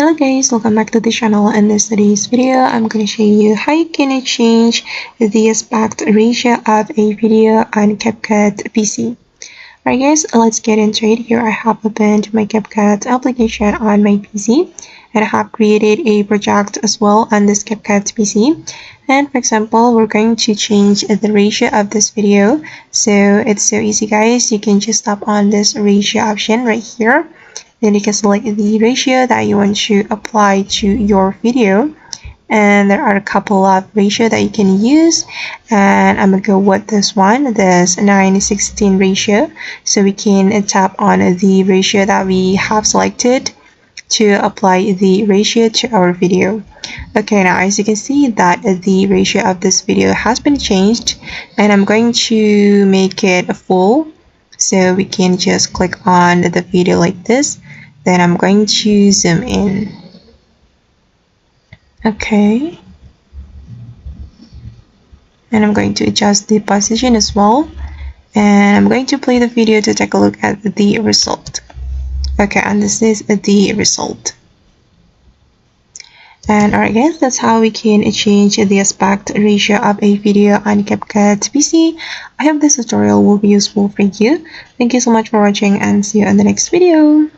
Hello guys, welcome back to the channel. In today's video, I'm going to show you how you can change the aspect ratio of a video on CapCut PC. Alright guys, let's get into it. Here I have opened my CapCut application on my PC and I have created a project as well on this CapCut PC. And for example, we're going to change the ratio of this video. So it's so easy guys, you can just tap on this ratio option right here. Then you can select the ratio that you want to apply to your video. And there are a couple of ratio that you can use, and I'm gonna go with this one, this 9:16 ratio. So we can tap on the ratio that we have selected to apply the ratio to our video. Okay, now as you can see that the ratio of this video has been changed, and I'm going to make it full. So we can just click on the video like this. Then I'm going to zoom in. Okay. And I'm going to adjust the position as well. And I'm going to play the video to take a look at the result. Okay, and this is the result. And alright guys, that's how we can change the aspect ratio of a video on CapCut PC. I hope this tutorial will be useful for you. Thank you so much for watching and see you in the next video.